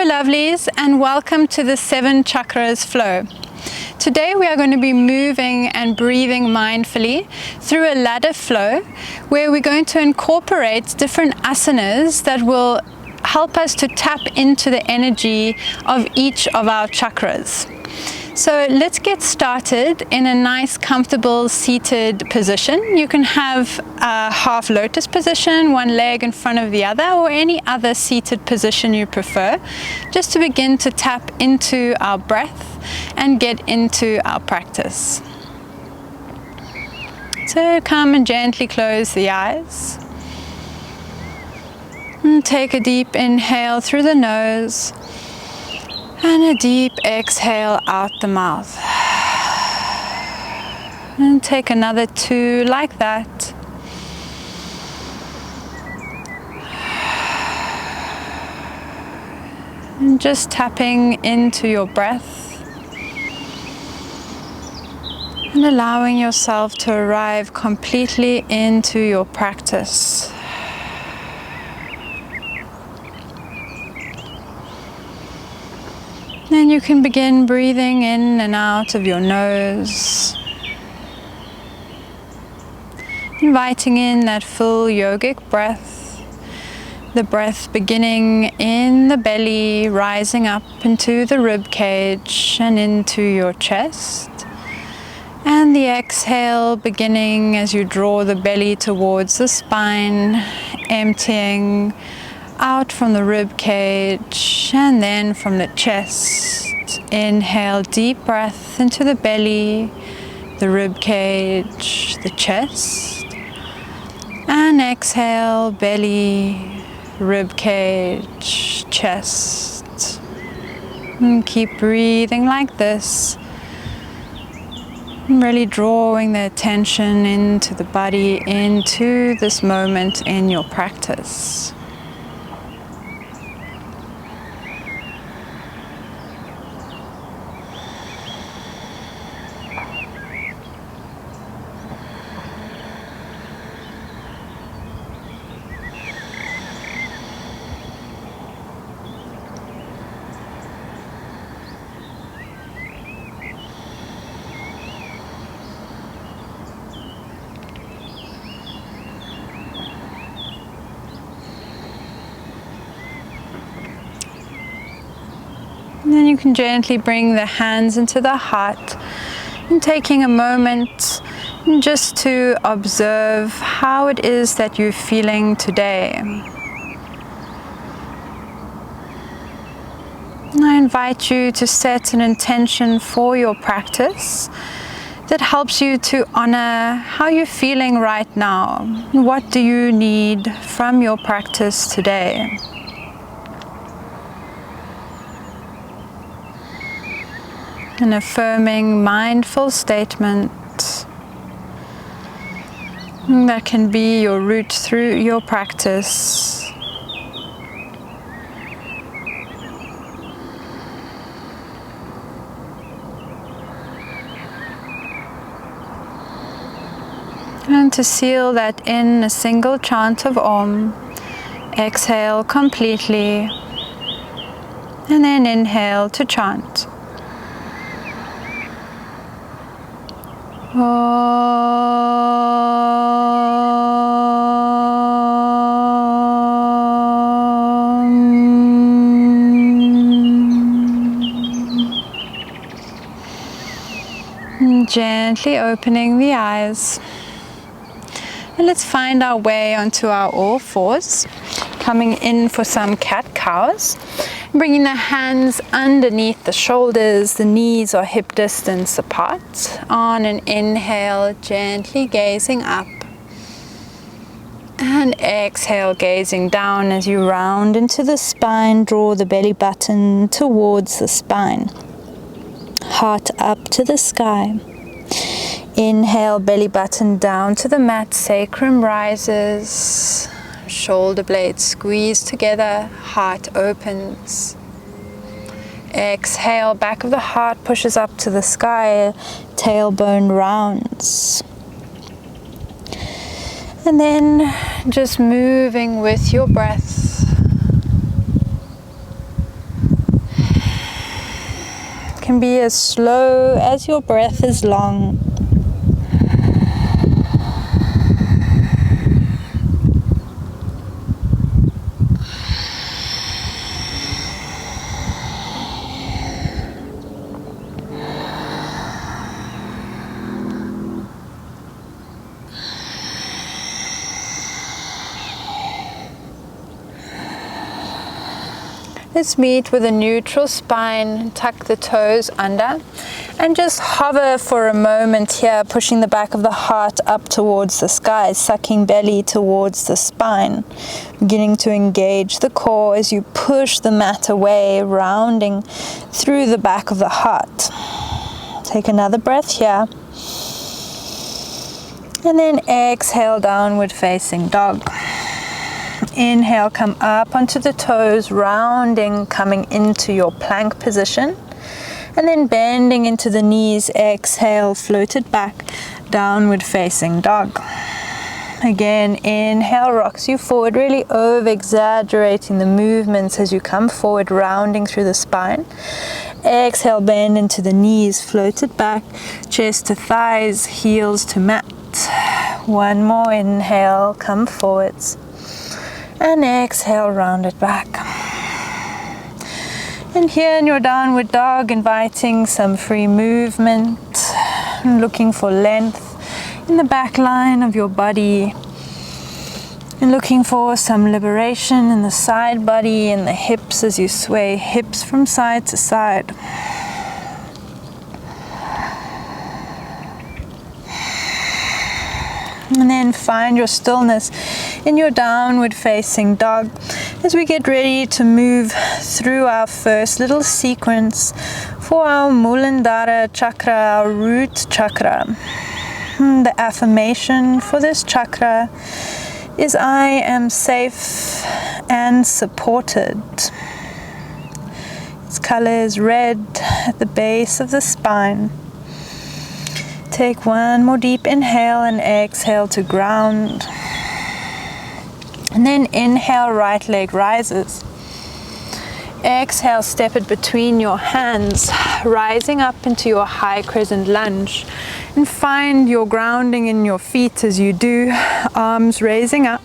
lovelies, and welcome to the Seven Chakras flow. Today we are going to be moving and breathing mindfully through a ladder flow where we're going to incorporate different asanas that will help us to tap into the energy of each of our chakras. So let's get started in a nice, comfortable, seated position. You can have a half lotus position, one leg in front of the other, or any other seated position you prefer, just to begin to tap into our breath and get into our practice. So come and gently close the eyes. And take a deep inhale through the nose. And a deep exhale out the mouth. And take another 2 like that. And just tapping into your breath. And allowing yourself to arrive completely into your practice. Then you can begin breathing in and out of your nose, inviting in that full yogic breath, the breath beginning in the belly, rising up into the rib cage and into your chest, and the exhale beginning as you draw the belly towards the spine, emptying out from the rib cage and then from the chest. Inhale, deep breath into the belly, the rib cage, the chest, and exhale, belly, rib cage, chest. And keep breathing like this, really drawing the attention into the body, into this moment in your practice. And then you can gently bring the hands into the heart and taking a moment just to observe how it is that you're feeling today. And I invite you to set an intention for your practice that helps you to honor how you're feeling right now. What do you need from your practice today? An affirming, mindful statement that can be your route through your practice. And to seal that in a single chant of Om, exhale completely, and then inhale to chant. Gently opening the eyes. And let's find our way onto our all fours, coming in for some cat-cows. Bringing the hands underneath the shoulders, the knees are hip distance apart. On an inhale, gently gazing up. And exhale, gazing down as you round into the spine, draw the belly button towards the spine. Heart up to the sky. Inhale, belly button down to the mat, sacrum rises. Shoulder blades squeeze together, heart opens. Exhale, back of the heart pushes up to the sky, tailbone rounds. And then just moving with your breath. can be as slow as your breath is long. Let's meet with a neutral spine, tuck the toes under, and just hover for a moment here, pushing the back of the heart up towards the sky, sucking belly towards the spine, beginning to engage the core as you push the mat away, rounding through the back of the heart. Take another breath here, and then exhale, downward facing dog. Inhale, come up onto the toes, rounding, coming into your plank position. And then bending into the knees, exhale, floated back, downward facing dog. Again, inhale, rocks you forward, really over-exaggerating the movements as you come forward, rounding through the spine. Exhale, bend into the knees, floated back, chest to thighs, heels to mat. One more inhale, come forwards. And exhale, round it back. And here in your downward dog, inviting some free movement, looking for length in the back line of your body, and looking for some liberation in the side body and the hips as you sway hips from side to side. And then find your stillness in your downward facing dog as we get ready to move through our first little sequence for our Muladhara chakra, our root chakra. The affirmation for this chakra is I am safe and supported. Its color is red at the base of the spine. Take one more deep inhale and exhale to ground. And then inhale, right leg rises. Exhale, step it between your hands, rising up into your high crescent lunge. And find your grounding in your feet as you do, arms raising up.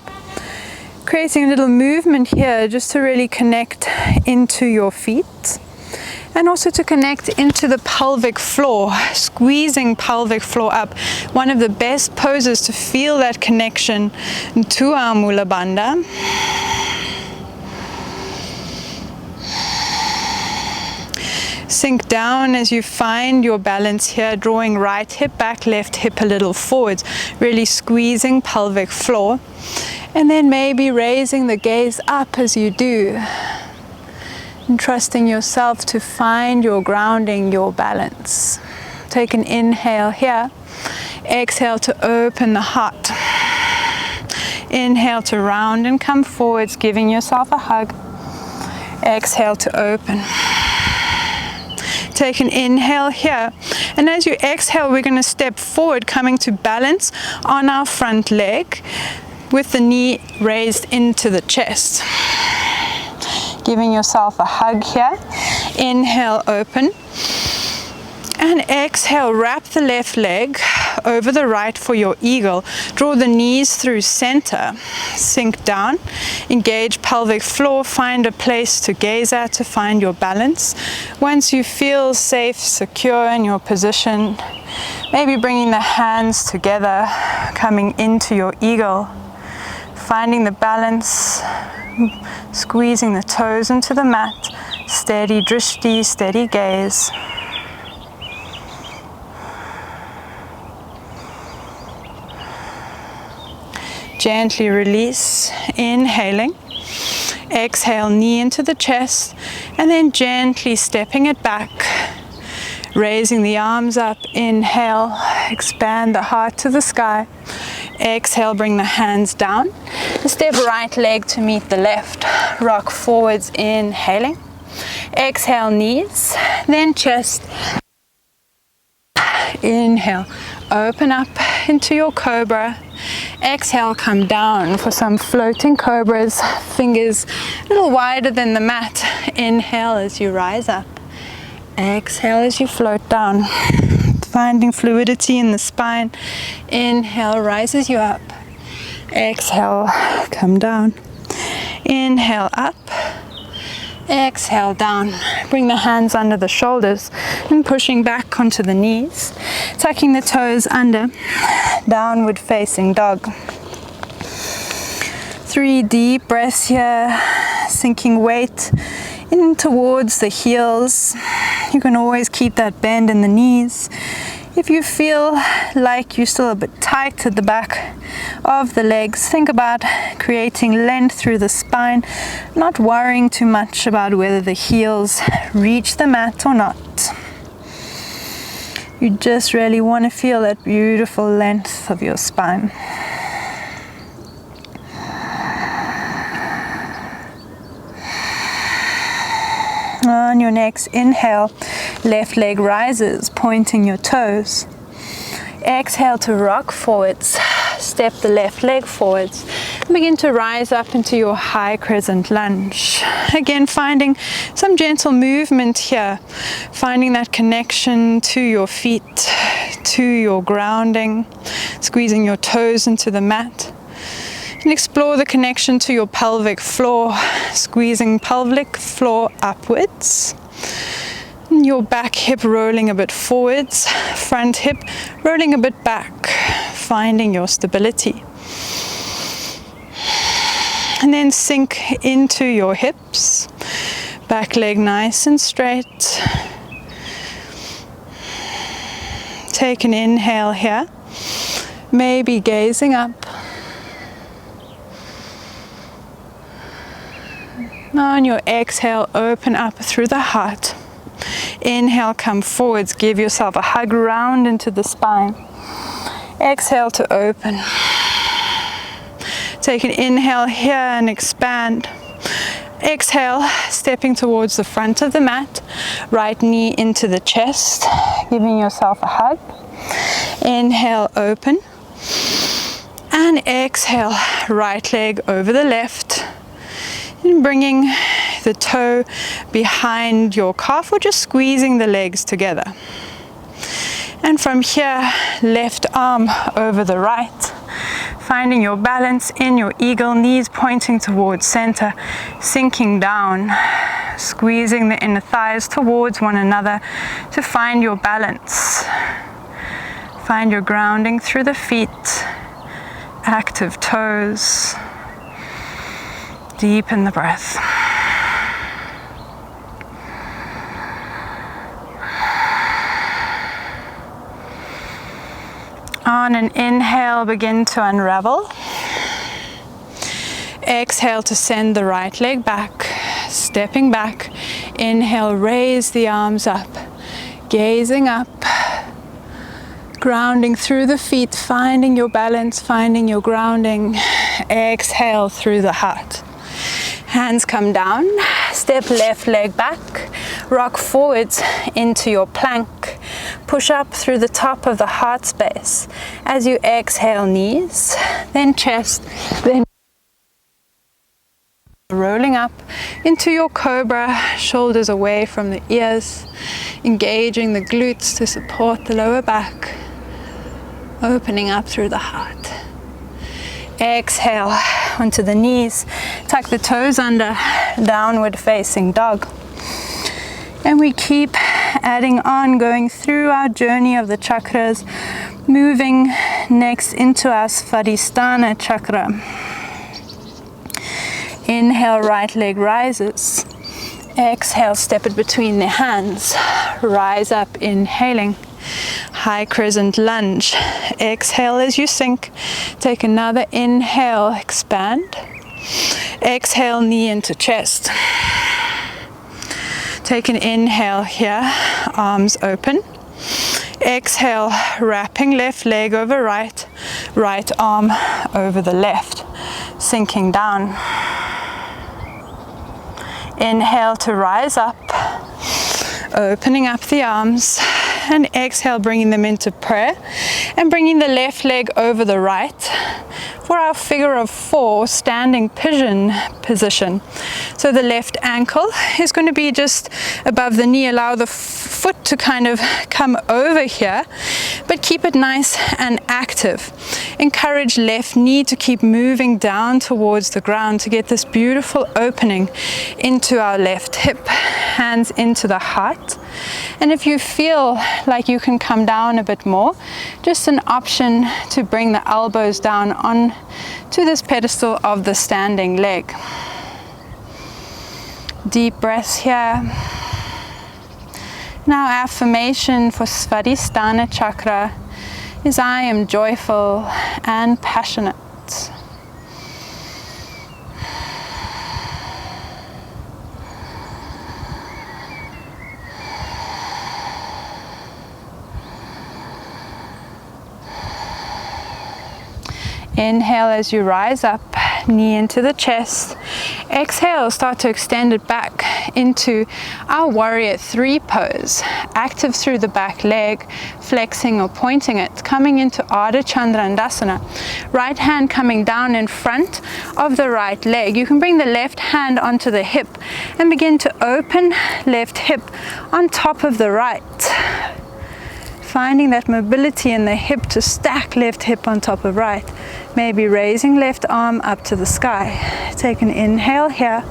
Creating a little movement here just to really connect into your feet. And also to connect into the pelvic floor, squeezing pelvic floor up. One of the best poses to feel that connection to our Mula Bandha. Sink down as you find your balance here, drawing right hip back, left hip a little forwards, really squeezing pelvic floor. And then maybe raising the gaze up as you do. And trusting yourself to find your grounding, your balance. Take an inhale here. Exhale to open the heart. Inhale to round and come forwards, giving yourself a hug. Exhale to open. Take an inhale here. And as you exhale, we're going to step forward, coming to balance on our front leg with the knee raised into the chest. Giving yourself a hug here. Inhale, open. And exhale, wrap the left leg over the right for your eagle. Draw the knees through center. Sink down. Engage pelvic floor. Find a place to gaze at to find your balance. Once you feel safe, secure in your position, maybe bringing the hands together, coming into your eagle. Finding the balance, squeezing the toes into the mat, steady drishti, steady gaze. Gently release, inhaling. Exhale, knee into the chest, and then gently stepping it back. Raising the arms up, inhale, expand the heart to the sky. Exhale, bring the hands down. Step right leg to meet the left. Rock forwards, inhaling. Exhale, knees, then chest. Inhale, open up into your cobra. Exhale, come down for some floating cobras. Fingers a little wider than the mat. Inhale as you rise up. Exhale as you float down, finding fluidity in the spine. Inhale rises you up. Exhale, come down. Inhale up. Exhale down. Bring the hands under the shoulders and pushing back onto the knees. Tucking the toes under. Downward facing dog. 3 deep breaths here. Sinking weight in towards the heels. You can always keep that bend in the knees. If you feel like you're still a bit tight at the back of the legs, think about creating length through the spine, not worrying too much about whether the heels reach the mat or not. You just really want to feel that beautiful length of your spine. On your next inhale, left leg rises, pointing your toes. Exhale to rock forwards. Step the left leg forwards. And begin to rise up into your high crescent lunge. Again, finding some gentle movement here. Finding that connection to your feet, to your grounding. Squeezing your toes into the mat. And explore the connection to your pelvic floor, squeezing pelvic floor upwards. And your back hip rolling a bit forwards, front hip rolling a bit back, finding your stability. And then sink into your hips, back leg nice and straight. Take an inhale here, maybe gazing up. On your exhale, open up through the heart. Inhale, come forwards. Give yourself a hug round into the spine. Exhale to open. Take an inhale here and expand. Exhale, stepping towards the front of the mat. Right knee into the chest, giving yourself a hug. Inhale, open. And exhale, right leg over the left. And bringing the toe behind your calf or just squeezing the legs together. And from here, left arm over the right. Finding your balance in your eagle, knees pointing towards center, sinking down, squeezing the inner thighs towards one another to find your balance. Find your grounding through the feet, active toes. Deepen the breath. On an inhale, begin to unravel. Exhale to send the right leg back, stepping back. Inhale, raise the arms up, gazing up, grounding through the feet, finding your balance, finding your grounding. Exhale through the heart. Hands come down, step left leg back, rock forwards into your plank. Push up through the top of the heart space. As you exhale, knees, then chest, then rolling up into your cobra, shoulders away from the ears, engaging the glutes to support the lower back, opening up through the heart. Exhale onto the knees, tuck the toes under, downward facing dog. And we keep adding on, going through our journey of the chakras, moving next into our Svadhisthana chakra. Inhale, right leg rises. Exhale, step it between the hands. Rise up, inhaling. High crescent lunge. Exhale as you sink. Take another inhale, expand. Exhale, knee into chest. Take an inhale here, arms open. Exhale, wrapping left leg over right, right arm over the left, sinking down. Inhale to rise up, opening up the arms. and exhale, bringing them into prayer, and bringing the left leg over the right for our figure of 4 standing pigeon position. So the left ankle is going to be just above the knee. Allow the foot to kind of come over here, but keep it nice and active. Encourage left knee to keep moving down towards the ground to get this beautiful opening into our left hip, hands into the heart. And if you feel like you can come down a bit more, just an option to bring the elbows down on to this pedestal of the standing leg. Deep breaths here. Now, affirmation for Svadhisthana Chakra is I am joyful and passionate. Inhale as you rise up, knee into the chest. Exhale, start to extend it back into our warrior 3 pose. Active through the back leg, flexing or pointing it, coming into Ardha Chandrandasana. Right hand coming down in front of the right leg. You can bring the left hand onto the hip and begin to open left hip on top of the right. Finding that mobility in the hip to stack left hip on top of right. Maybe raising left arm up to the sky. Take an inhale here.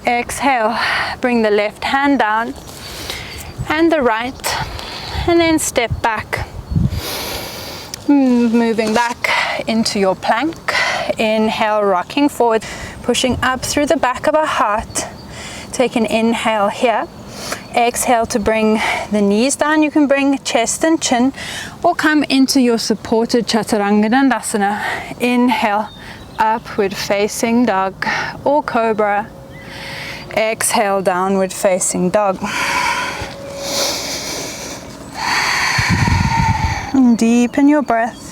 Exhale, bring the left hand down and the right, and then step back. Moving back into your plank. Inhale, rocking forward, pushing up through the back of our heart. Take an inhale here. Exhale to bring the knees down. You can bring chest and chin or come into your supported Chaturanga Dandasana. Inhale, upward facing dog or cobra. Exhale, downward facing dog. And deepen your breath.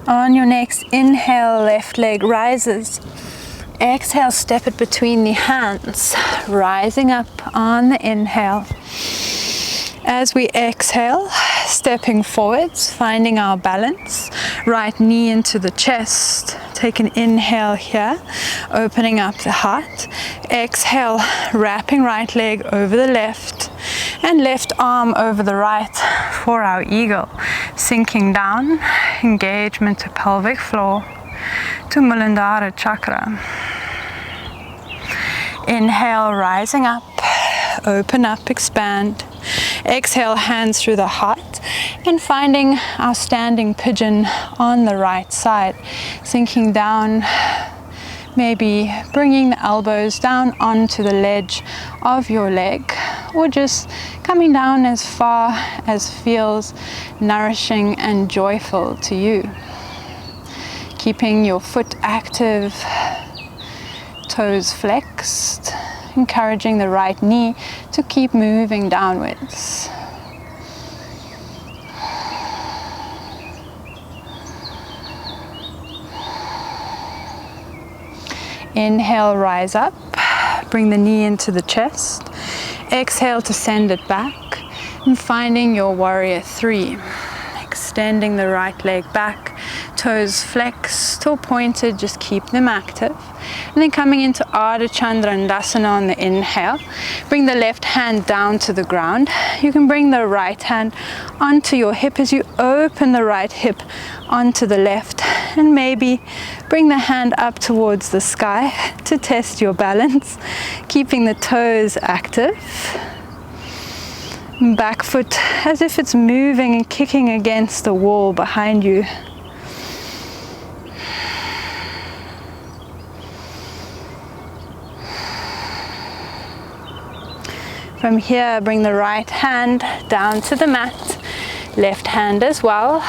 On your next inhale, left leg rises. Exhale, step it between the hands, rising up on the inhale. As we exhale, stepping forwards, finding our balance. Right knee into the chest. Take an inhale here, opening up the heart. Exhale, wrapping right leg over the left and left arm over the right for our eagle. Sinking down, engagement to pelvic floor, to Muladhara Chakra. Inhale, rising up, open up, expand. Exhale, hands through the heart and finding our standing pigeon on the right side. Sinking down, maybe bringing the elbows down onto the ledge of your leg, or just coming down as far as feels nourishing and joyful to you. Keeping your foot active, toes flexed, encouraging the right knee to keep moving downwards. Inhale, rise up, bring the knee into the chest. Exhale to send it back and finding your warrior 3. Extending the right leg back, toes flexed or pointed, just keep them active. And then coming into Ardha Chandrandasana on the inhale. Bring the left hand down to the ground. You can bring the right hand onto your hip as you open the right hip onto the left. And maybe bring the hand up towards the sky to test your balance, keeping the toes active. Back foot as if it's moving and kicking against the wall behind you. From here, bring the right hand down to the mat, left hand as well,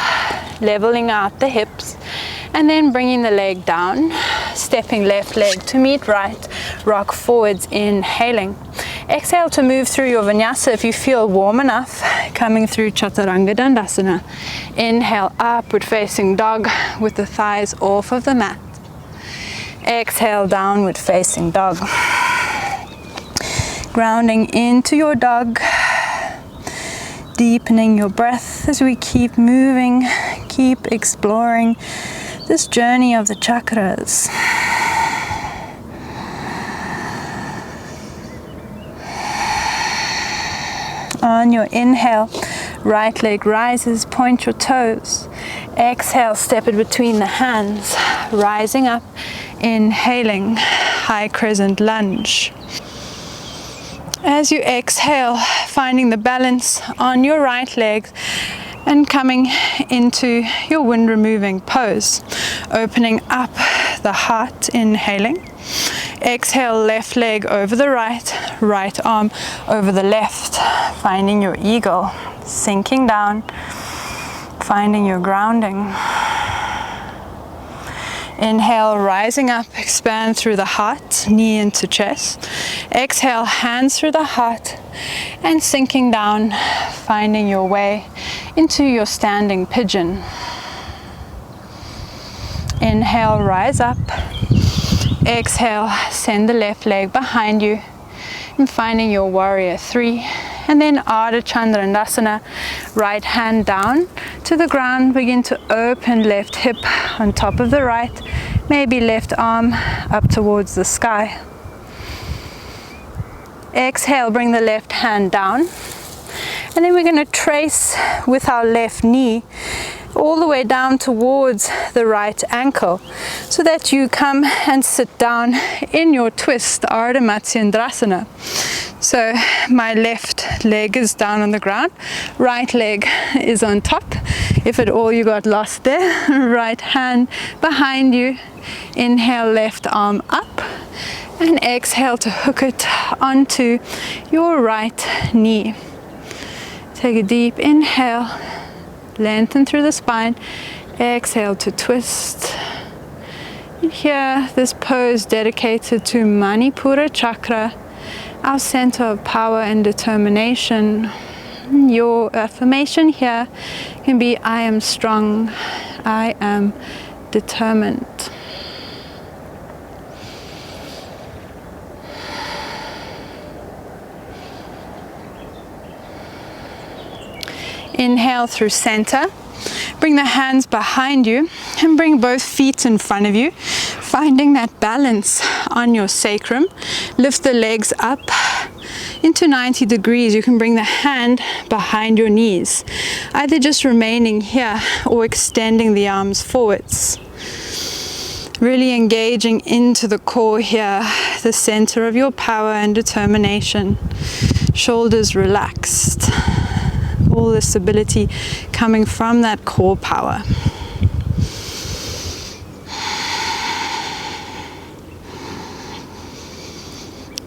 leveling out the hips, and then bringing the leg down, stepping left leg to meet right, rock forwards, inhaling. Exhale to move through your vinyasa if you feel warm enough, coming through chaturanga dandasana. Inhale, upward facing dog with the thighs off of the mat. Exhale, downward facing dog. Grounding into your dog, deepening your breath as we keep moving, keep exploring this journey of the chakras. On your inhale, right leg rises, point your toes. Exhale, step it between the hands, rising up, inhaling, high crescent lunge. As you exhale, finding the balance on your right leg and coming into your wind removing pose, opening up the heart, inhaling. Exhale, left leg over the right, right arm over the left, finding your eagle, sinking down, finding your grounding. Inhale, rising up, expand through the heart, knee into chest. Exhale, hands through the heart and sinking down, finding your way into your standing pigeon. Inhale, rise up. Exhale, send the left leg behind you and finding your warrior three. And then Ardha Chandrasana, right hand down to the ground. Begin to open left hip on top of the right, maybe left arm up towards the sky. Exhale, bring the left hand down. And then we're going to trace with our left knee all the way down towards the right ankle, so that you come and sit down in your twist, Ardha Matsyendrasana. So my left leg is down on the ground, right leg is on top. If at all you got lost there, right hand behind you. Inhale, left arm up, and exhale to hook it onto your right knee. Take a deep inhale, lengthen through the spine, exhale to twist. And here, this pose dedicated to Manipura Chakra, our center of power and determination. Your affirmation here can be, I am strong, I am determined. Inhale through center. Bring the hands behind you and bring both feet in front of you, finding that balance on your sacrum. Lift the legs up into 90 degrees. You can bring the hand behind your knees, either just remaining here or extending the arms forwards. Really engaging into the core here, the center of your power and determination. Shoulders relaxed. All the stability coming from that core power.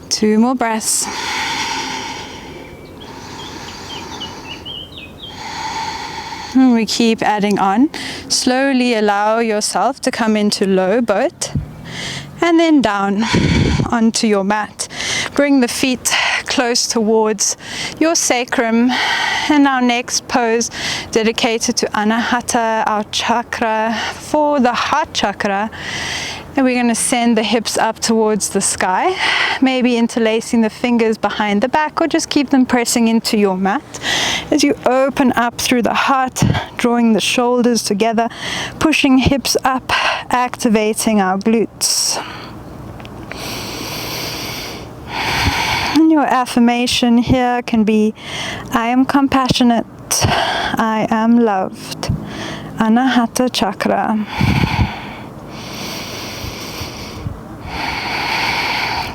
Two more breaths. And we keep adding on. Slowly allow yourself to come into low boat and then down onto your mat. Bring the feet close towards your sacrum. And our next pose, dedicated to Anahata, our chakra, for the heart chakra. And we're going to send the hips up towards the sky, maybe interlacing the fingers behind the back, or just keep them pressing into your mat. As you open up through the heart, drawing the shoulders together, pushing hips up, activating our glutes. And your affirmation here can be, I am compassionate, I am loved. Anahata Chakra.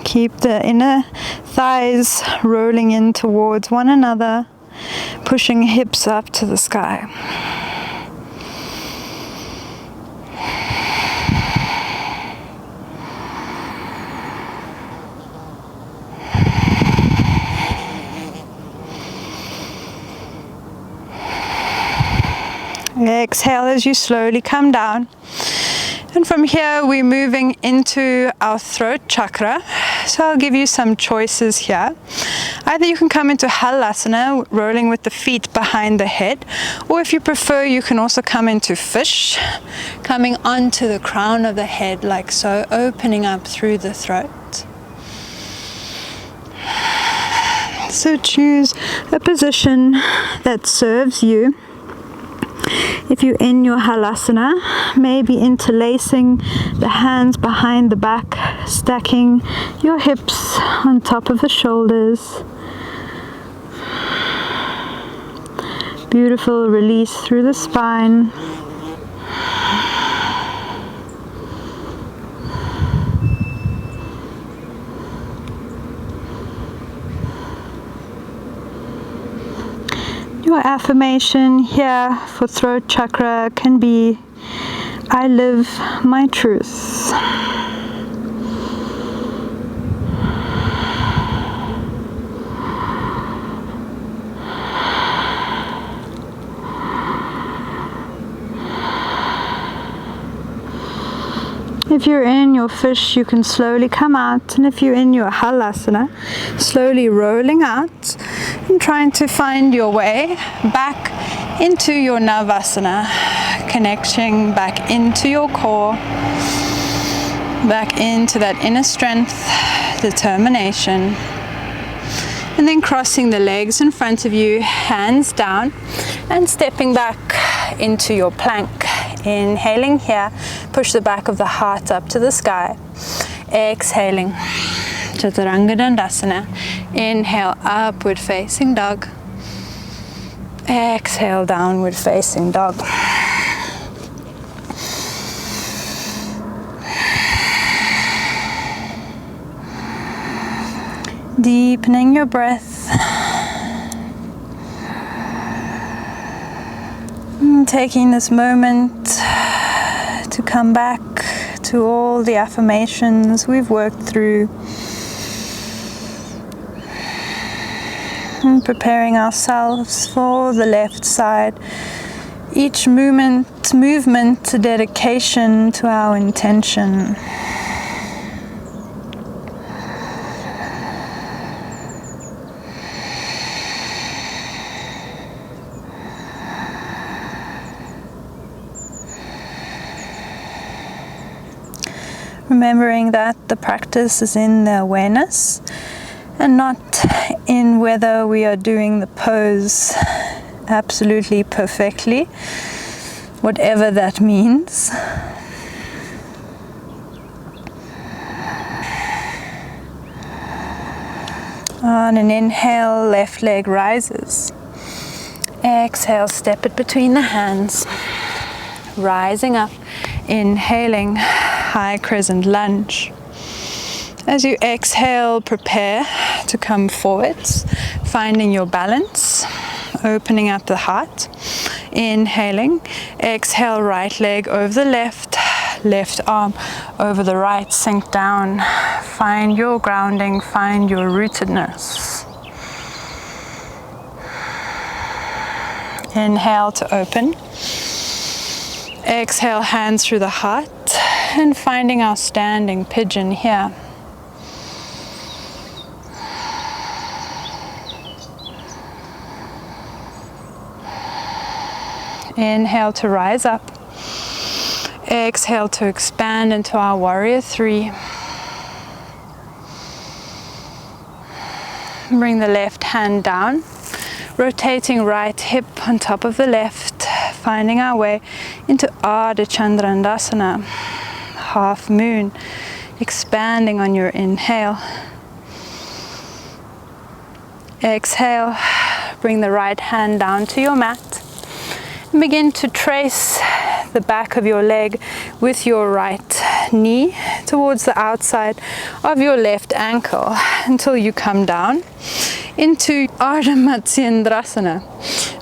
Keep the inner thighs rolling in towards one another, pushing hips up to the sky. Exhale as you slowly come down. And from here, we're moving into our throat chakra. So I'll give you some choices here. Either you can come into halasana, rolling with the feet behind the head, or if you prefer, you can also come into fish, coming onto the crown of the head like so, opening up through the throat. So choose a position that serves you. If you're in your halasana, maybe interlacing the hands behind the back, stacking your hips on top of the shoulders. Beautiful release through the spine. Your affirmation here for throat chakra can be, I live my truth. If you're in your fish, you can slowly come out, and if you're in your halasana, slowly rolling out and trying to find your way back into your navasana, connecting back into your core, back into that inner strength, determination, and then crossing the legs in front of you, hands down, and stepping back into your plank. Inhaling here, push the back of the heart up to the sky. Exhaling, Chaturanga Dandasana. Inhale, upward facing dog. Exhale, downward facing dog. Deepening your breath. Taking this moment to come back to all the affirmations we've worked through, and preparing ourselves for the left side. Each movement, a dedication to our intention. Remembering that the practice is in the awareness and not in whether we are doing the pose absolutely perfectly, whatever that means. On an inhale, left leg rises. Exhale, step it between the hands. Rising up, inhaling, high crescent lunge. As you exhale, prepare to come forwards, finding your balance, opening up the heart. Inhaling, exhale, right leg over the left, left arm over the right, sink down. Find your grounding, find your rootedness. Inhale to open. Exhale, hands through the heart, and finding our standing pigeon here. Inhale to rise up. Exhale to expand into our warrior three. Bring the left hand down, rotating right hip on top of the left, finding our way into Ardha Chandrandasana, half moon, expanding on your inhale. Exhale, bring the right hand down to your mat and begin to trace the back of your leg with your right knee towards the outside of your left ankle until you come down into Ardha Matsyendrasana.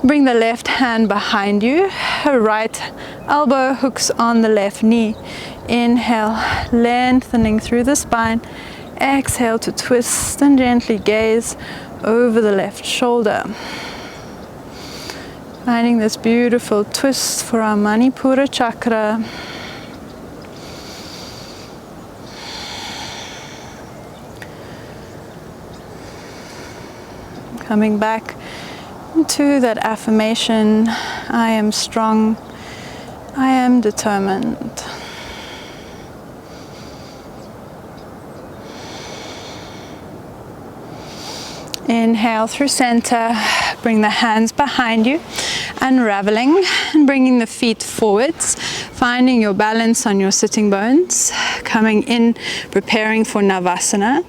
Bring the left hand behind you, right elbow hooks on the left knee. Inhale, lengthening through the spine. Exhale to twist and gently gaze over the left shoulder. Finding this beautiful twist for our Manipura chakra. coming back into that affirmation, I am strong, I am determined. Inhale through center, bring the hands behind you, unraveling and bringing the feet forwards, finding your balance on your sitting bones, coming in, preparing for Navasana,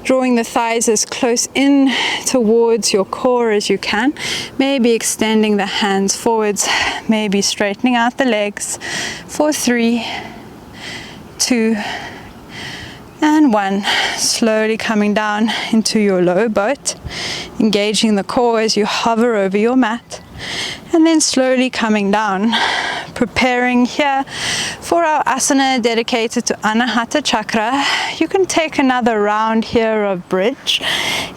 drawing the thighs as close in towards your core as you can, maybe extending the hands forwards, maybe straightening out the legs for 3, 2, and 1. Slowly coming down into your low boat, engaging the core as you hover over your mat, and then slowly coming down, preparing here for our asana dedicated to Anahata Chakra. You can take another round here of bridge.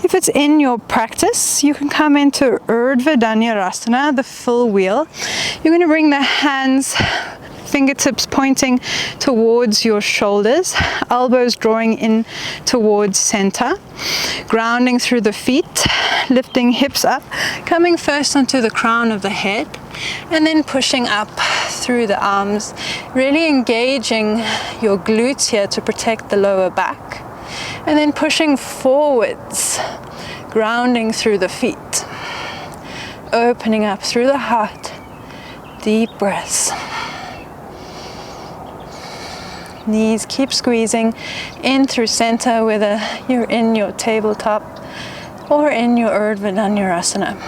If it's in your practice, you can come into Urdhva Dhanurasana, the full wheel. You're going to bring the hands, fingertips pointing towards your shoulders, elbows drawing in towards center, grounding through the feet, lifting hips up, coming first onto the crown of the head, and then pushing up through the arms, really engaging your glutes here to protect the lower back, and then pushing forwards, grounding through the feet, opening up through the heart, deep breaths. Knees keep squeezing in through center, whether you're in your tabletop or in your Urdhva Dhanurasana.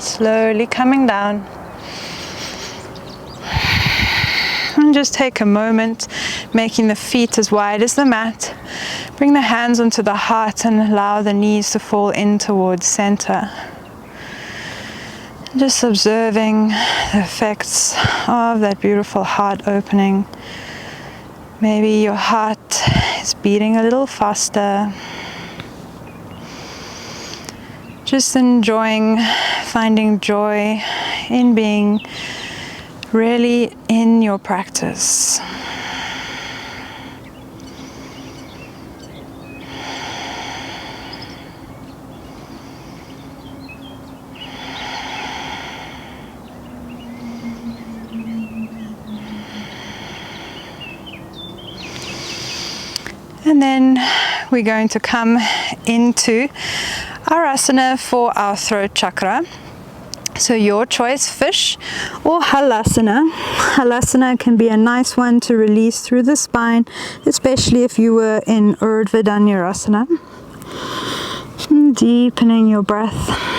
Slowly coming down. And just take a moment, making the feet as wide as the mat. Bring the hands onto the heart and allow the knees to fall in towards center. Just observing the effects of that beautiful heart opening. Maybe your heart is beating a little faster. Just enjoying, finding joy in being really in your practice. And then we're going to come into our asana for our throat chakra. So your choice, fish or halasana. Halasana can be a nice one to release through the spine, especially if you were in Urdhva Dhanurasana. Deepening your breath.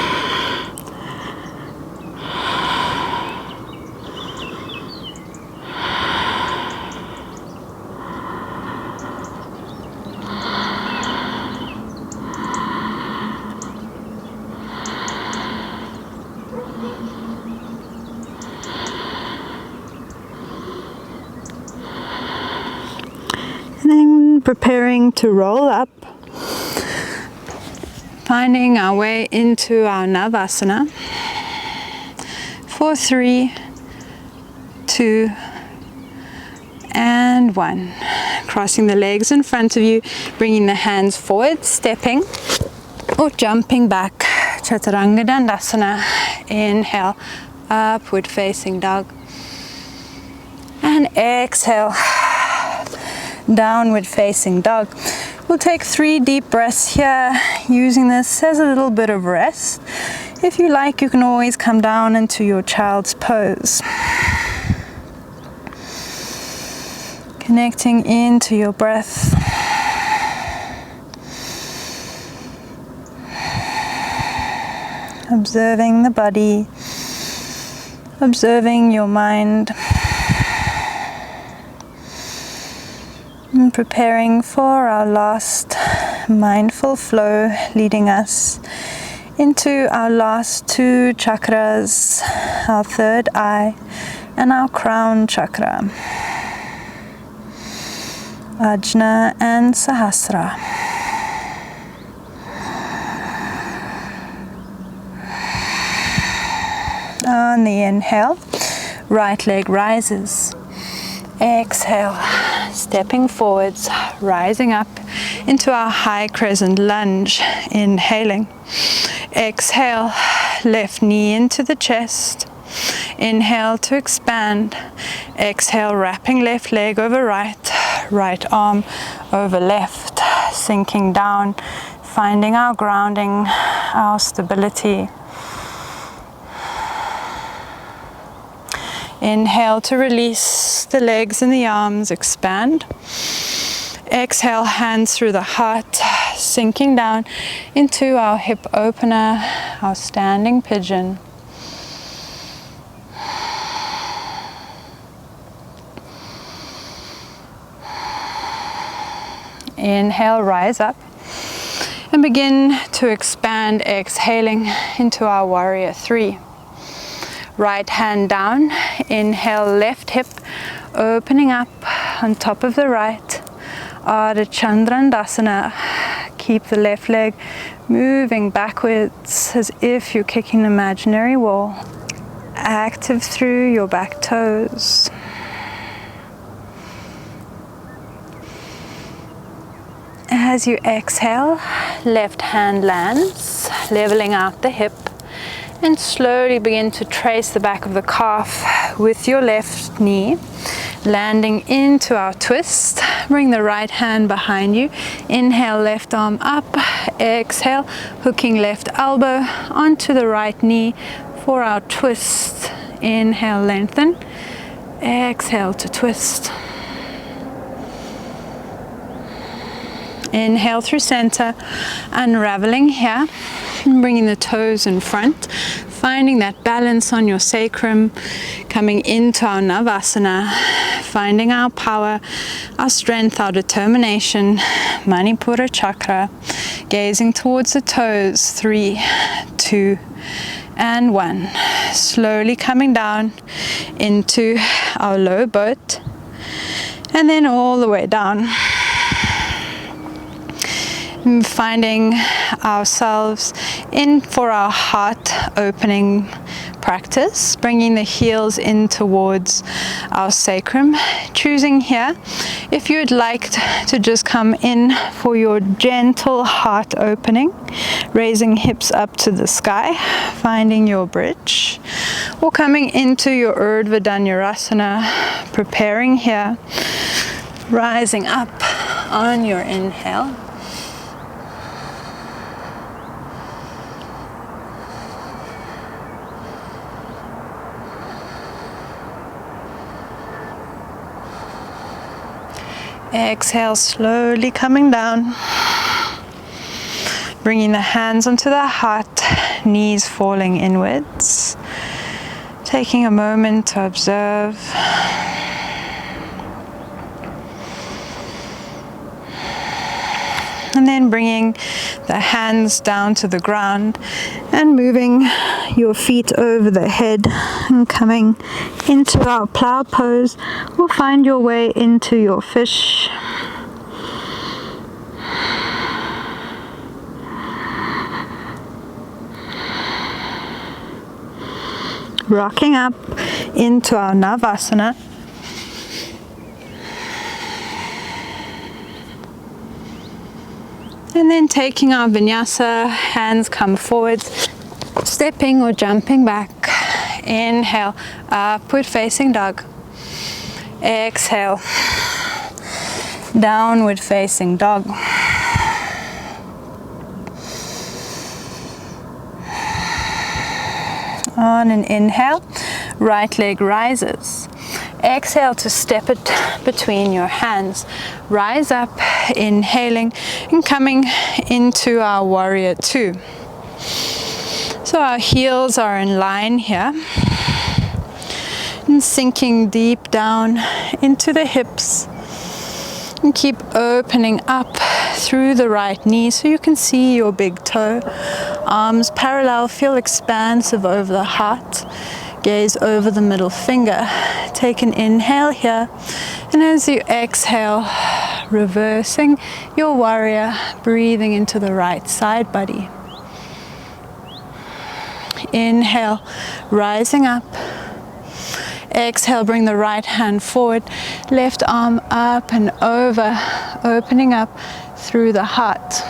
Preparing to roll up, finding our way into our Navasana for 3, 2, and 1. Crossing the legs in front of you, bringing the hands forward, stepping or jumping back. Chaturanga Dandasana. Inhale, upward facing dog, and exhale, downward facing dog. We'll take 3 deep breaths here, using this as a little bit of rest. If you like, you can always come down into your child's pose. Connecting into your breath. Observing the body, observing your mind. And preparing for our last mindful flow, leading us into our last 2 chakras, our third eye and our crown chakra, Ajna and Sahasra. On the inhale, right leg rises. Exhale, stepping forwards, rising up into our high crescent lunge, inhaling. Exhale, left knee into the chest. Inhale to expand. Exhale, wrapping left leg over right, right arm over left, sinking down, finding our grounding, our stability. Inhale to release the legs and the arms, expand. Exhale, hands through the heart, sinking down into our hip opener, our standing pigeon. Inhale, rise up and begin to expand, exhaling into our warrior three. Right hand down, inhale, left hip opening up on top of the right. Ardha Chandrandasana. Keep the left leg moving backwards as if you're kicking an imaginary wall. Active through your back toes. As you exhale, left hand lands, leveling out the hip, and slowly begin to trace the back of the calf with your left knee, landing into our twist. Bring the right hand behind you. Inhale, left arm up. Exhale, hooking left elbow onto the right knee for our twist. Inhale, lengthen. Exhale to twist. Inhale through center, unraveling here, bringing the toes in front, finding that balance on your sacrum, coming into our Navasana, finding our power, our strength, our determination, Manipura Chakra, gazing towards the toes, 3, 2, and 1. Slowly coming down into our low boat, and then all the way down. Finding ourselves in for our heart opening practice, bringing the heels in towards our sacrum. Choosing here, if you would like to just come in for your gentle heart opening, raising hips up to the sky, finding your bridge, or coming into your Urdhva Dhanurasana, preparing here, rising up on your inhale. Exhale, slowly coming down, bringing the hands onto the heart, knees falling inwards, taking a moment to observe. And then bringing the hands down to the ground and moving your feet over the head and coming into our plow pose. We'll find your way into your fish. Rocking up into our Navasana. And then taking our vinyasa, hands come forwards, stepping or jumping back. Inhale, upward facing dog. Exhale, downward facing dog. On an inhale, right leg rises. Exhale to step it between your hands. Rise up, inhaling and coming into our warrior two. So our heels are in line here. And sinking deep down into the hips. And keep opening up through the right knee so you can see your big toe. Arms parallel, feel expansive over the heart. Gaze over the middle finger. Take an inhale here, and as you exhale, reversing your warrior, breathing into the right side body. Inhale, rising up. Exhale, bring the right hand forward, left arm up and over, opening up through the heart.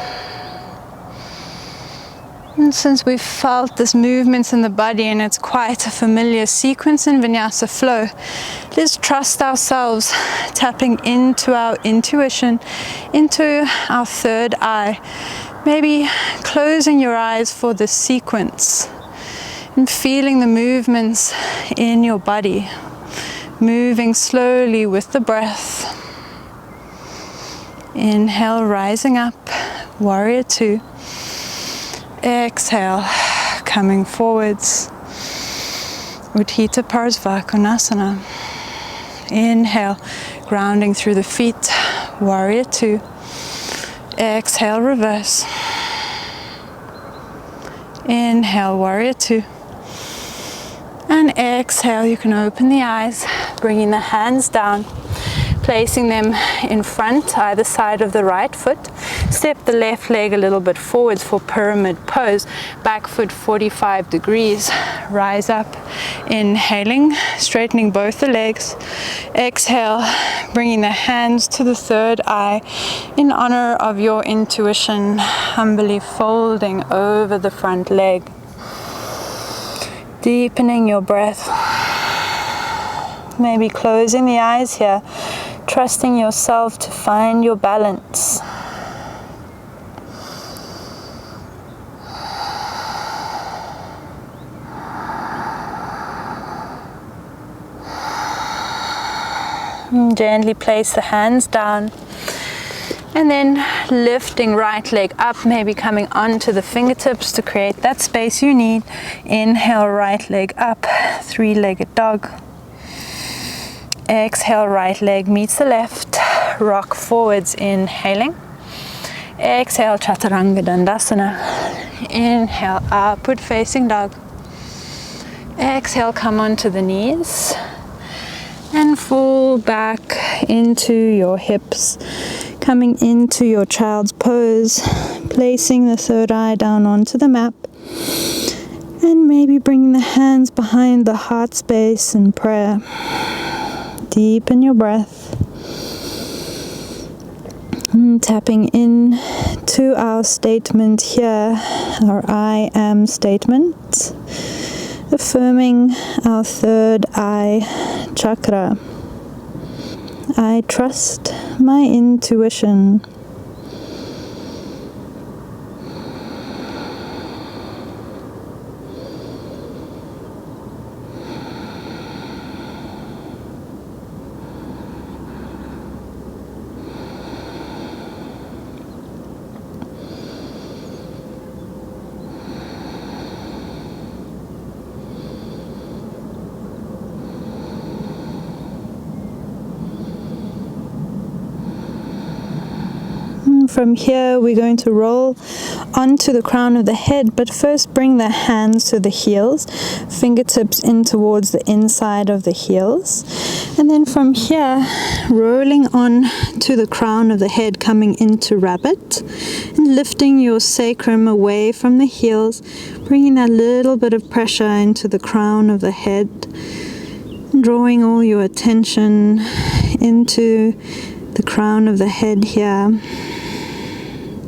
And since we've felt this movement in the body and it's quite a familiar sequence in Vinyasa Flow, let's trust ourselves, tapping into our intuition, into our third eye. Maybe closing your eyes for this sequence and feeling the movements in your body, moving slowly with the breath. Inhale, rising up, warrior two. Exhale, coming forwards, Utthita Parsvakonasana. Inhale, grounding through the feet, warrior two. Exhale, reverse. Inhale, warrior two. And exhale, you can open the eyes, bringing the hands down, placing them in front, either side of the right foot. Step the left leg a little bit forwards for pyramid pose. Back foot 45 degrees. Rise up, inhaling, straightening both the legs. Exhale, bringing the hands to the third eye in honor of your intuition, humbly folding over the front leg. Deepening your breath. Maybe closing the eyes here, trusting yourself to find your balance. And gently place the hands down. And then lifting right leg up, maybe coming onto the fingertips to create that space you need. Inhale, right leg up, three-legged dog. Exhale, right leg meets the left, rock forwards, inhaling. Exhale, Chaturanga Dandasana. Inhale, upward facing dog. Exhale, come onto the knees. And fall back into your hips. Coming into your child's pose, placing the third eye down onto the map, and maybe bringing the hands behind the heart space in prayer. Deepen your breath, and tapping in to our statement here, our I am statement, affirming our third eye chakra. I trust my intuition. From here, we're going to roll onto the crown of the head, but first bring the hands to the heels, fingertips in towards the inside of the heels. And then from here, rolling on to the crown of the head, coming into rabbit, and lifting your sacrum away from the heels, bringing that little bit of pressure into the crown of the head, and drawing all your attention into the crown of the head here.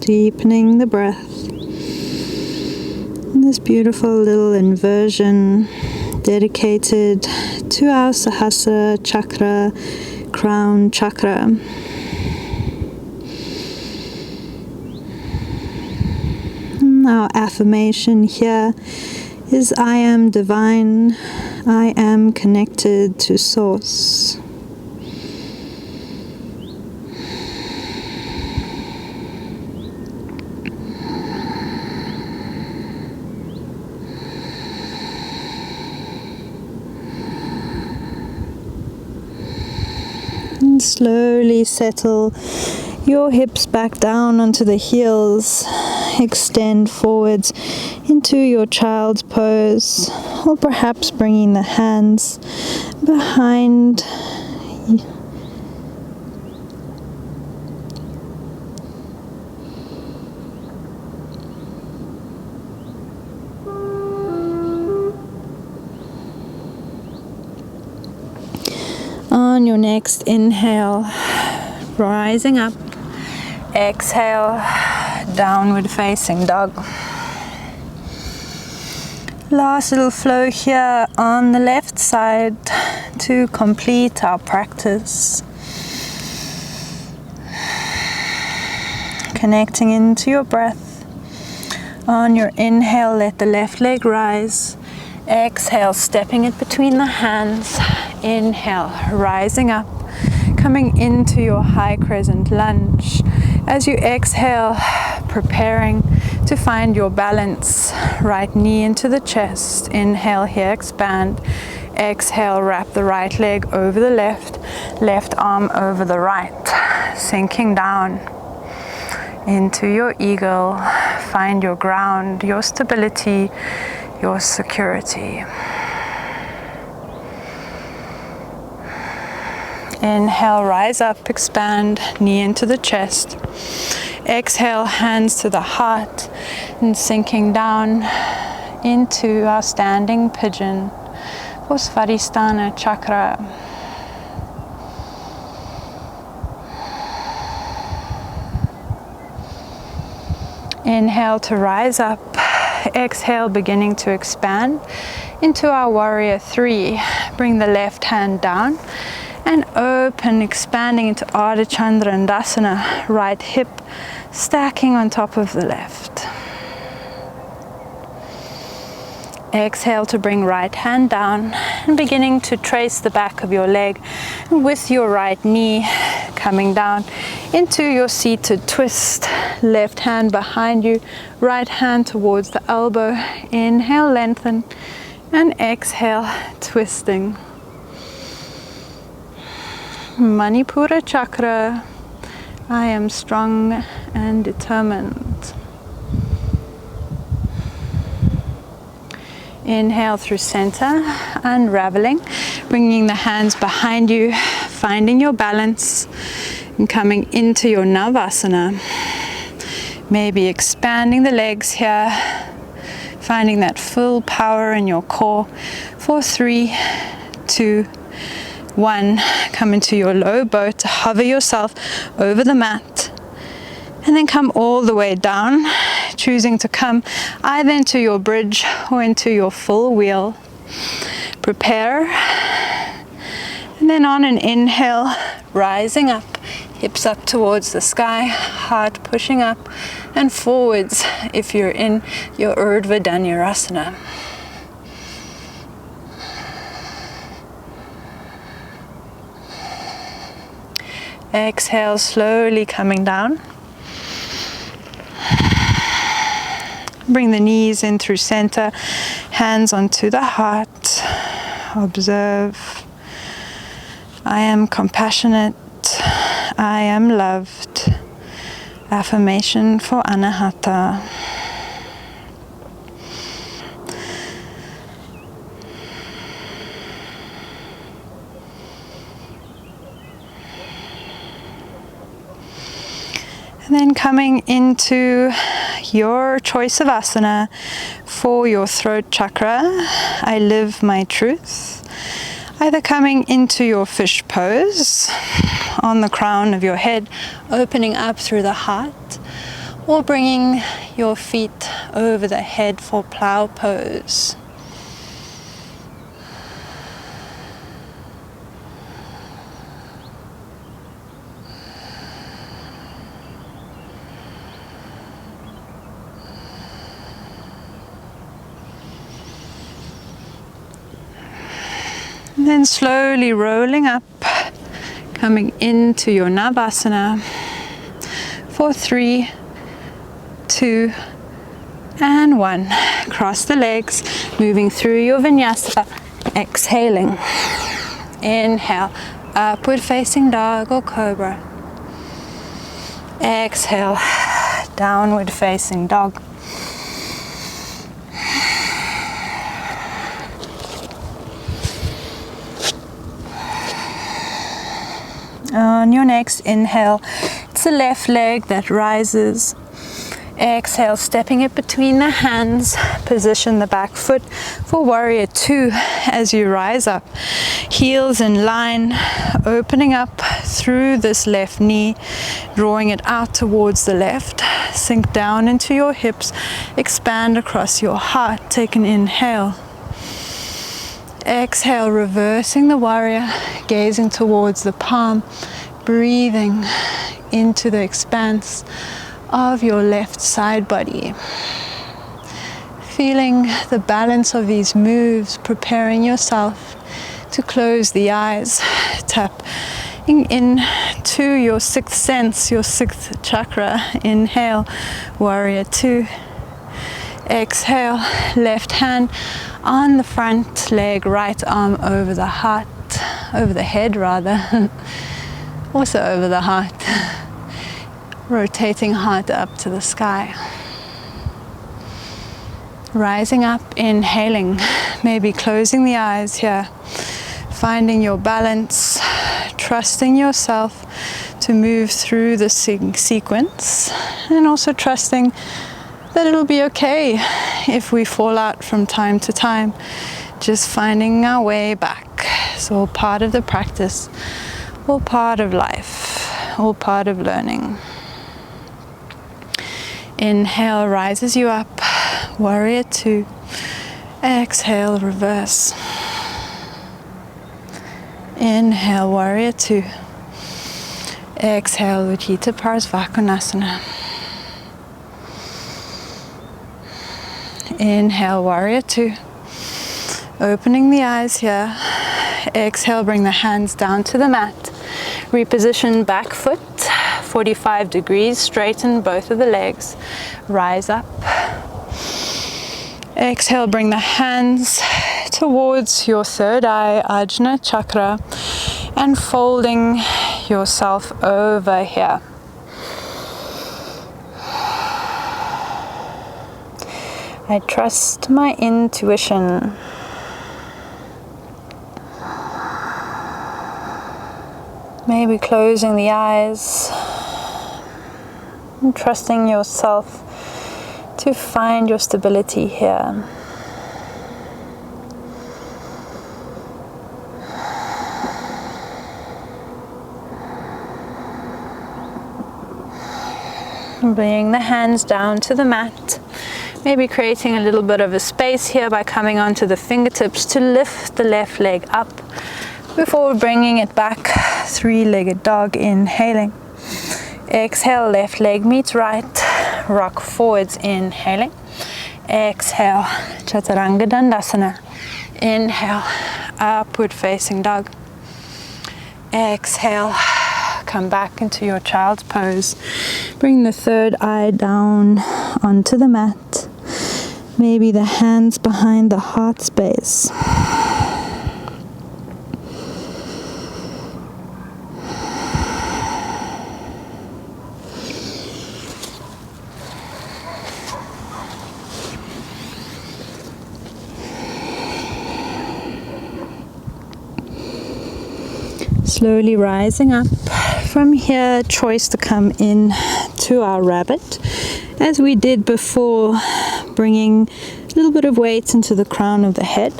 Deepening the breath. And this beautiful little inversion dedicated to our Sahasrara Chakra, crown chakra. And our affirmation here is I am divine, I am connected to Source. Slowly settle your hips back down onto the heels. Extend forwards into your child's pose, or perhaps bringing the hands behind your next inhale, rising up. Exhale, downward facing dog. Last little flow here on the left side to complete our practice. Connecting into your breath. On your inhale, let the left leg rise. Exhale, stepping it between the hands. Inhale, rising up, coming into your high crescent lunge. As you exhale, preparing to find your balance. Right knee into the chest. Inhale here, expand. Exhale, wrap the right leg over the left arm over the right. Sinking down into your eagle. Find your ground, your stability, your security. Inhale, rise up, expand, knee into the chest. Exhale, hands to the heart and sinking down into our standing pigeon for Svadhisthana Chakra. Inhale to rise up. Exhale, beginning to expand into our warrior three. Bring the left hand down and open, expanding into Ardha Chandrandasana. Right hip stacking on top of the left. Exhale to bring right hand down and beginning to trace the back of your leg with your right knee coming down into your seated twist. Left hand behind you, right hand towards the elbow. Inhale, lengthen, and exhale, twisting. Manipura Chakra, I am strong and determined. Inhale through center, unraveling, bringing the hands behind you, finding your balance, and coming into your Navasana. Maybe expanding the legs here, finding that full power in your core. For 3, 2, 1. Come into your low boat to hover yourself over the mat. And then come all the way down, choosing to come either into your bridge or into your full wheel. Prepare. And then on an inhale, rising up, hips up towards the sky, heart pushing up and forwards if you're in your Urdhva Dhanurasana. Exhale, slowly coming down. Bring the knees in through center, hands onto the heart. Observe. I am compassionate. I am loved. Affirmation for Anahata. And then coming into your choice of asana for your throat chakra, I live my truth. Either coming into your fish pose on the crown of your head, opening up through the heart, or bringing your feet over the head for plow pose. And then slowly rolling up, coming into your Navasana for 3, 2, and 1. Cross the legs, moving through your Vinyasa, exhaling. Inhale, upward facing dog or cobra. Exhale, downward facing dog. On your next inhale, it's the left leg that rises. Exhale, stepping it between the hands. Position the back foot for warrior two as you rise up. Heels in line, opening up through this left knee, drawing it out towards the left. Sink down into your hips, expand across your heart. Take an inhale. Exhale, reversing the warrior, gazing towards the palm, breathing into the expanse of your left side body. Feeling the balance of these moves, preparing yourself to close the eyes, tapping into your sixth sense, your sixth chakra. Inhale, warrior two. Exhale, left hand on the front leg, right arm over the heart, over the head rather, also over the heart. Rotating heart up to the sky. Rising up, inhaling, maybe closing the eyes here, finding your balance, trusting yourself to move through the sequence, and also trusting that it'll be okay if we fall out from time to time, just finding our way back. It's all part of the practice, all part of life, all part of learning. Inhale rises you up, warrior two. Exhale, reverse. Inhale, warrior two. Exhale, Utthita Parsvakonasana. Inhale, warrior two. Opening the eyes here. Exhale, bring the hands down to the mat. Reposition back foot, 45 degrees, straighten both of the legs. Rise up. Exhale, bring the hands towards your third eye, Ajna Chakra, and folding yourself over here. I trust my intuition. Maybe closing the eyes and trusting yourself to find your stability here. Bringing the hands down to the mat. Maybe creating a little bit of a space here by coming onto the fingertips to lift the left leg up before bringing it back. Three-legged dog, inhaling. Exhale, left leg meets right. Rock forwards, inhaling. Exhale, Chaturanga Dandasana. Inhale, upward facing dog. Exhale, come back into your child's pose. Bring the third eye down onto the mat. Maybe the hands behind the heart space. Slowly rising up. From here, choice to come in to our rabbit, as we did before, bringing a little bit of weight into the crown of the head.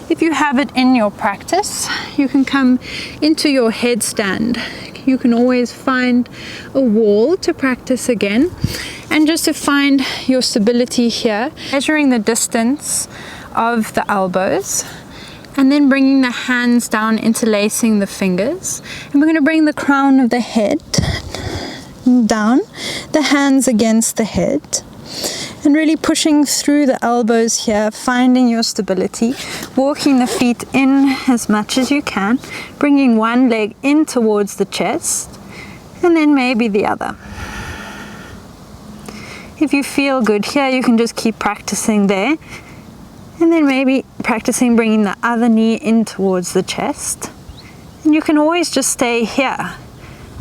If you have it in your practice, you can come into your headstand. You can always find a wall to practice again, and just to find your stability here, measuring the distance of the elbows, and then bringing the hands down, interlacing the fingers. And we're going to bring the crown of the head down, the hands against the head, and really pushing through the elbows here, finding your stability, walking the feet in as much as you can, bringing one leg in towards the chest, and then maybe the other. If you feel good here, you can just keep practicing there. And then maybe practicing bringing the other knee in towards the chest. And you can always just stay here.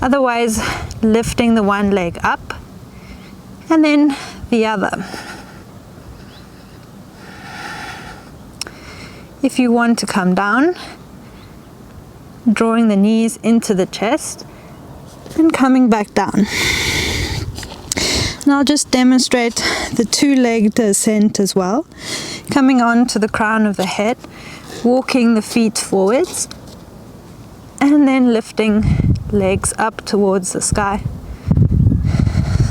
Otherwise, lifting the one leg up and then the other. If you want to come down, drawing the knees into the chest and coming back down. And I'll just demonstrate the two-legged ascent as well. Coming on to the crown of the head, walking the feet forwards, and then lifting legs up towards the sky.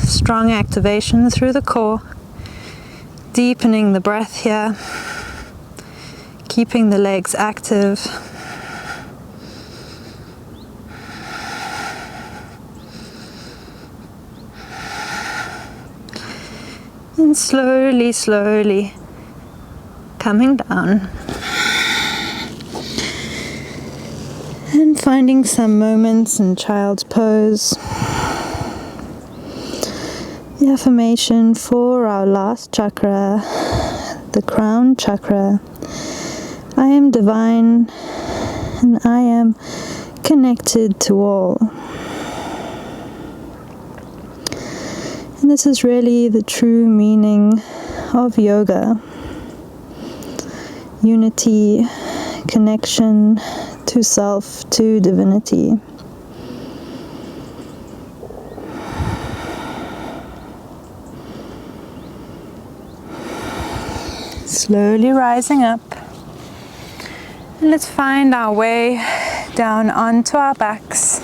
Strong activation through the core, deepening the breath here, keeping the legs active. And slowly, slowly coming down. And finding some moments in child's pose. The affirmation for our last chakra, the crown chakra. I am divine and I am connected to all. And this is really the true meaning of yoga. Unity, connection to self, to divinity. Slowly rising up. And let's find our way down onto our backs.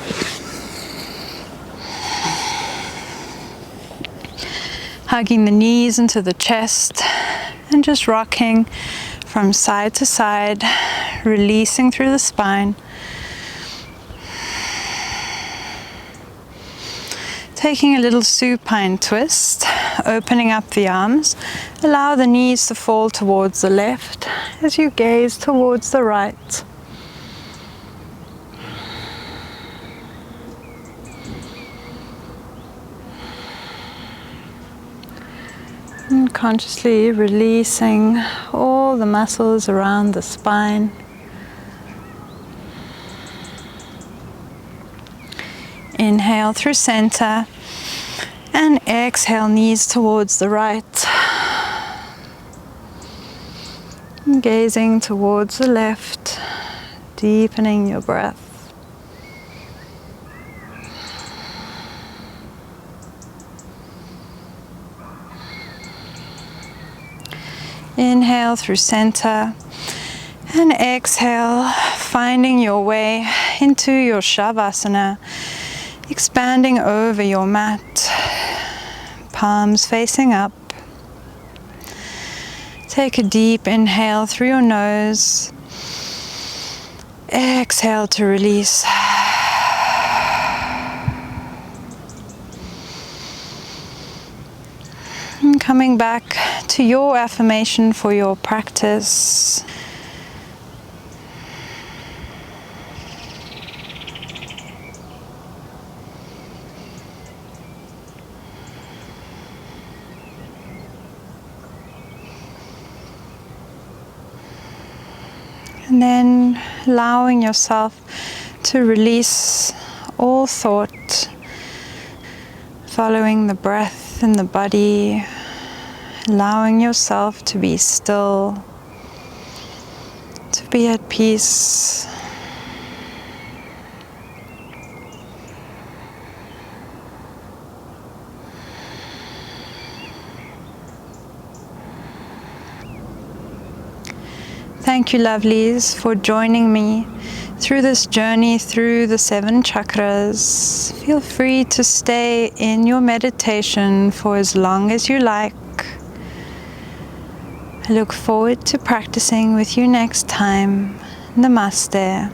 Hugging the knees into the chest and just rocking from side to side, releasing through the spine. Taking a little supine twist, opening up the arms. Allow the knees to fall towards the left as you gaze towards the right. And consciously releasing all the muscles around the spine. Inhale through center and exhale, knees towards the right. And gazing towards the left, deepening your breath. Inhale through center and exhale, finding your way into your Shavasana, expanding over your mat, palms facing up. Take a deep inhale through your nose, exhale to release. And coming back to your affirmation for your practice. And then allowing yourself to release all thought, following the breath in the body, allowing yourself to be still, to be at peace. Thank you, lovelies, for joining me through this journey through the 7 chakras. Feel free to stay in your meditation for as long as you like. I look forward to practicing with you next time. Namaste.